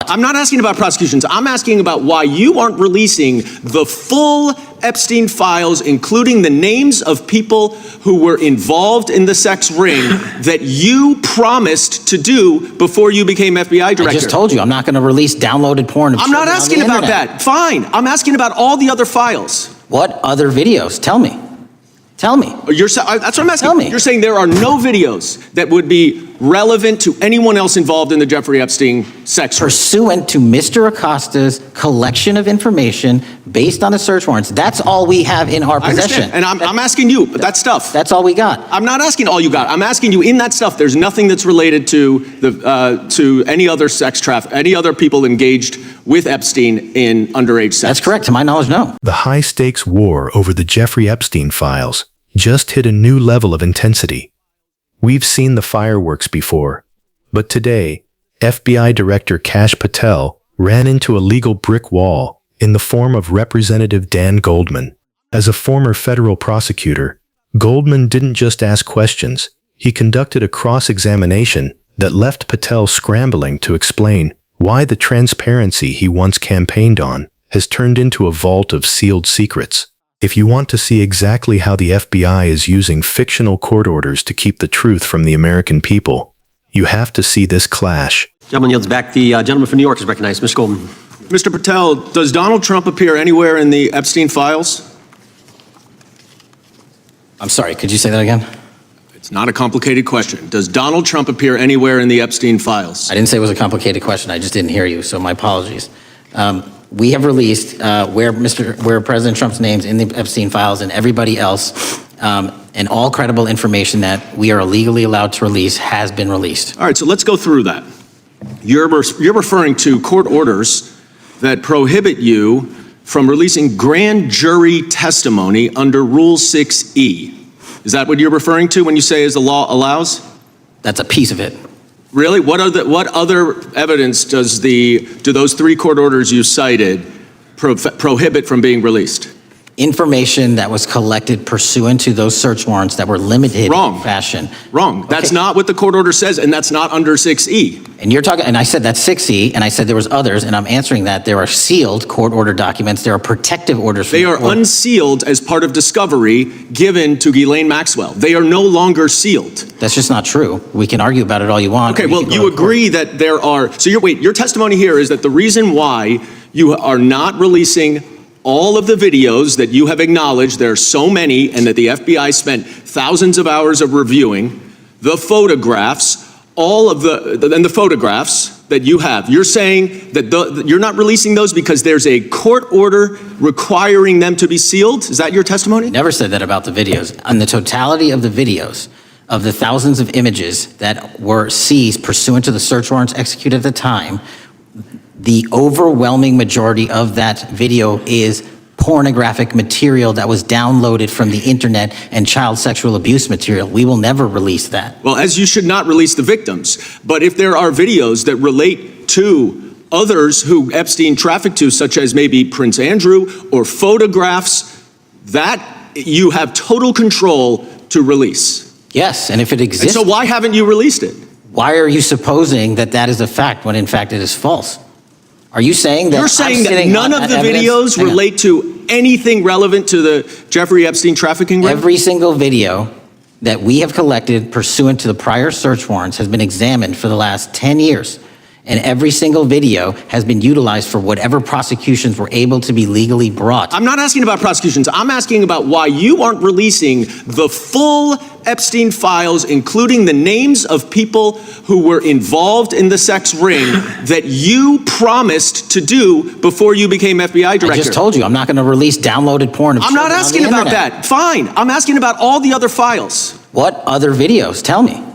I'm not asking about prosecutions. I'm asking about why you aren't releasing the full Epstein files, including the names of people who were involved in the sex ring that you promised to do before you became FBI director. I just told you I'm not going to release downloaded porn. I'm not asking about that. Fine. I'm asking about all the other files. What other videos? Tell me. Tell me. That's what I'm asking. Tell me. You're saying there are no videos that would be relevant to anyone else involved in the Jeffrey Epstein sex ring. Pursuant to Mr. Acosta's collection of information based on the search warrants. That's all we have in our possession. And I'm asking you, but that stuff. That's all we got. I'm not asking all you got. I'm asking you in that stuff, there's nothing that's related to to any other sex traffic, any other people engaged with Epstein in underage sex. That's correct. To my knowledge, no. The high-stakes war over the Jeffrey Epstein files just hit a new level of intensity. We've seen the fireworks before, but today, FBI Director Kash Patel ran into a legal brick wall in the form of Representative Dan Goldman. As a former federal prosecutor, Goldman didn't just ask questions, he conducted a cross-examination that left Patel scrambling to explain why the transparency he once campaigned on has turned into a vault of sealed secrets. If you want to see exactly how the FBI is using fictional court orders to keep the truth from the American people, you have to see this clash. Gentleman yields back. The gentleman from New York is recognized. Mr. Goldman. Mr. Patel, does Donald Trump appear anywhere in the Epstein files? I'm sorry, could you say that again? It's not a complicated question. Does Donald Trump appear anywhere in the Epstein files? I didn't say it was a complicated question. I just didn't hear you, so my apologies. We have released where President Trump's name's in the Epstein files and everybody else, and all credible information that we are legally allowed to release has been released. All right, so let's go through that. You're referring to court orders that prohibit you from releasing grand jury testimony under Rule 6E. Is that what you're referring to when you say as the law allows? That's a piece of it. Really? What other evidence do those three court orders you cited prohibit from being released? Information that was collected pursuant to those search warrants that were limited in fashion. Wrong. Okay. That's not what the court order says, and that's not under 6E. And you're talking, and I said that's 6E, and I said there was others, and I'm answering that. There are sealed court order documents. There are protective orders. They are unsealed as part of discovery given to Ghislaine Maxwell. They are no longer sealed. That's just not true. We can argue about it all you want. Okay, well, you agree that there are, so your testimony here is that the reason why you are not releasing all of the videos that you have acknowledged, there are so many, and that the FBI spent thousands of hours of reviewing, the photographs, all of the photographs that you have. You're saying that you're not releasing those because there's a court order requiring them to be sealed? Is that your testimony? Never said that about the videos. On the totality of the videos, of the thousands of images that were seized pursuant to the search warrants executed at the time, the overwhelming majority of that video is pornographic material that was downloaded from the internet and child sexual abuse material. We will never release that. Well, as you should not release the victims, but if there are videos that relate to others who Epstein trafficked to, such as maybe Prince Andrew, or photographs, that you have total control to release. Yes, and if it exists. And so why haven't you released it? Why are you supposing that that is a fact when in fact it is false? Are you saying that you're saying that none of the videos relate to anything relevant to the Jeffrey Epstein trafficking ring? Every single video that we have collected pursuant to the prior search warrants has been examined for the last 10 years. And every single video has been utilized for whatever prosecutions were able to be legally brought. I'm not asking about prosecutions. I'm asking about why you aren't releasing the full Epstein files, including the names of people who were involved in the sex ring that you promised to do before you became FBI director. I just told you, I'm not going to release downloaded porn. I'm not asking about that. Fine. I'm asking about all the other files. What other videos? Tell me.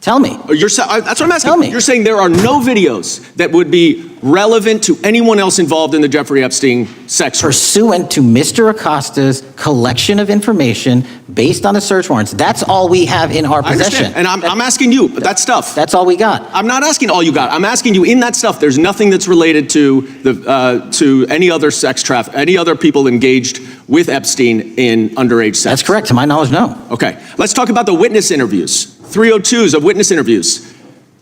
Tell me. That's what I'm asking. Tell me. You're saying there are no videos that would be relevant to anyone else involved in the Jeffrey Epstein sex ring. Pursuant to Mr. Acosta's collection of information based on the search warrants. That's all we have in our possession. And I'm asking you, but that stuff. That's all we got. I'm not asking all you got. I'm asking you in that stuff, there's nothing that's related to any other sex traffic, any other people engaged with Epstein in underage sex. That's correct. To my knowledge, no. Okay. Let's talk about the witness interviews. 302s of witness interviews.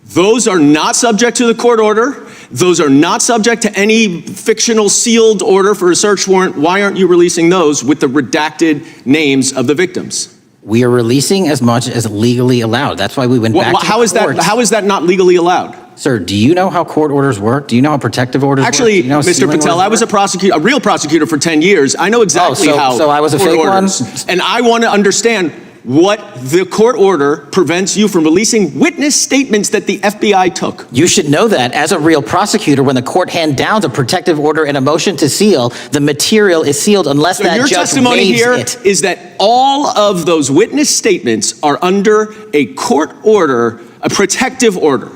Those are not subject to the court order. Those are not subject to any fictional sealed order for a search warrant. Why aren't you releasing those with the redacted names of the victims? We are releasing as much as legally allowed. That's why we went back to How the is courts. that? How is that not legally allowed? Sir, do you know how court orders work? Do you know how protective orders Actually, work? Do you know how Mr. sealing Patel, orders I was a work? prosecutor, a real prosecutor for 10 years. I know exactly how. So I was a court fake one? orders. And I want to understand what the court order prevents you from releasing witness statements that the FBI took. You should know that as a real prosecutor, when the court hand downs a protective order and a motion to seal, the material is sealed unless So that your judge testimony waives here it. is that all of those witness statements are under a court order, a protective order.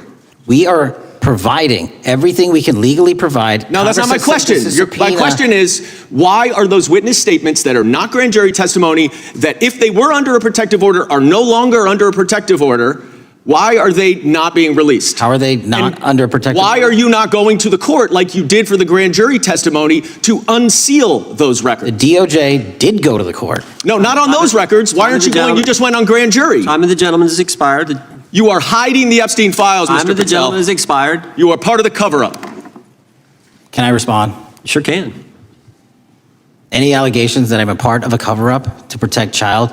We are providing everything we can legally provide. No, that's not my Congress has question. sent us a My subpoena. question is, why are those witness statements that are not grand jury testimony, that if they were under a protective order are no longer under a protective order, why are they not being released? How are they not And under a protective Why order? are you not going to the court like you did for the grand jury testimony to unseal those The records? DOJ did go to the court. No, not on those records. Why aren't you going? You just went on grand jury. Time of the gentleman has expired. The You are hiding the Epstein files, time Mr. of the gentleman Patel. has expired. You are part of the cover-up. Can I respond? You sure can. Any allegations that I'm a part of a cover-up to protect child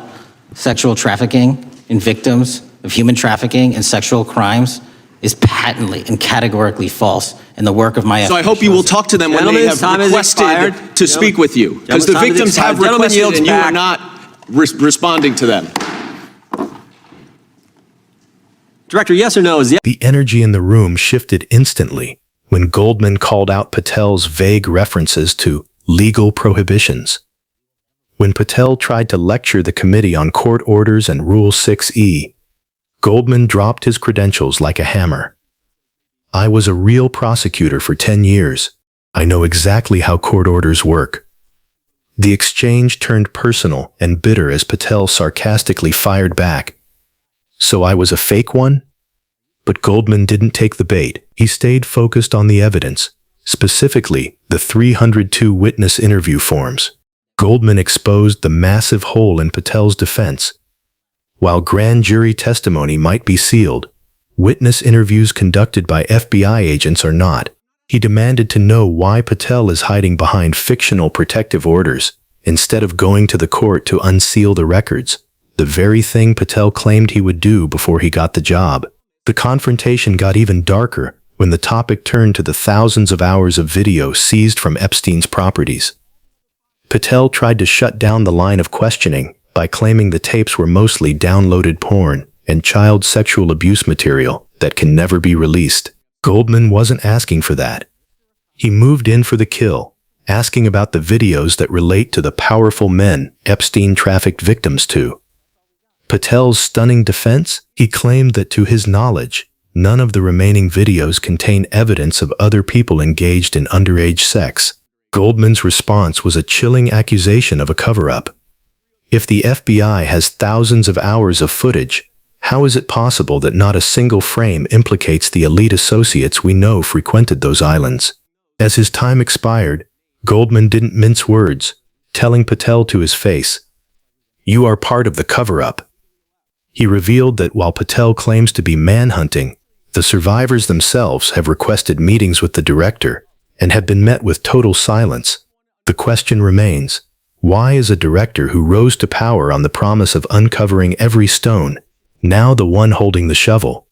sexual trafficking and victims of human trafficking and sexual crimes is patently and categorically false, and the work of my So I hope you will talk to them when they Gentlemen's have time has requested expired. to speak with you. Because the Gentlemen's time has victims have expired. Gentleman requested yields and you are back. not responding to them. Director, yes or no? Is the The energy in the room shifted instantly when Goldman called out Patel's vague references to legal prohibitions. When Patel tried to lecture the committee on court orders and Rule 6E, Goldman dropped his credentials like a hammer. I was a real prosecutor for 10 years. I know exactly how court orders work. The exchange turned personal and bitter as Patel sarcastically fired back. So I was a fake one? But Goldman didn't take the bait. He stayed focused on the evidence, specifically the 302 witness interview forms. Goldman exposed the massive hole in Patel's defense. While grand jury testimony might be sealed, witness interviews conducted by FBI agents are not. He demanded to know why Patel is hiding behind fictional protective orders instead of going to the court to unseal the records, the very thing Patel claimed he would do before he got the job. The confrontation got even darker when the topic turned to the thousands of hours of video seized from Epstein's properties. Patel tried to shut down the line of questioning by claiming the tapes were mostly downloaded porn and child sexual abuse material that can never be released. Goldman wasn't asking for that. He moved in for the kill, asking about the videos that relate to the powerful men Epstein trafficked victims to. Patel's stunning defense? He claimed that to his knowledge, none of the remaining videos contain evidence of other people engaged in underage sex. Goldman's response was a chilling accusation of a cover-up. If the FBI has thousands of hours of footage, how is it possible that not a single frame implicates the elite associates we know frequented those islands? As his time expired, Goldman didn't mince words, telling Patel to his face, "You are part of the cover-up." He revealed that while Patel claims to be manhunting, the survivors themselves have requested meetings with the director and have been met with total silence. The question remains, why is a director who rose to power on the promise of uncovering every stone now the one holding the shovel?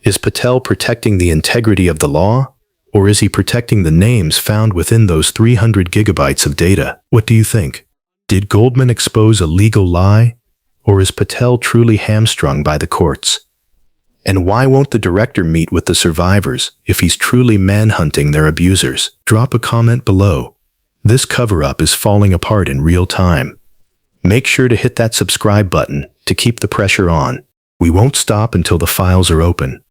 Is Patel protecting the integrity of the law, or is he protecting the names found within those 300 gigabytes of data? What do you think? Did Goldman expose a legal lie, or is Patel truly hamstrung by the courts? And why won't the director meet with the survivors if he's truly manhunting their abusers? Drop a comment below. This cover-up is falling apart in real time. Make sure to hit that subscribe button to keep the pressure on. We won't stop until the files are open.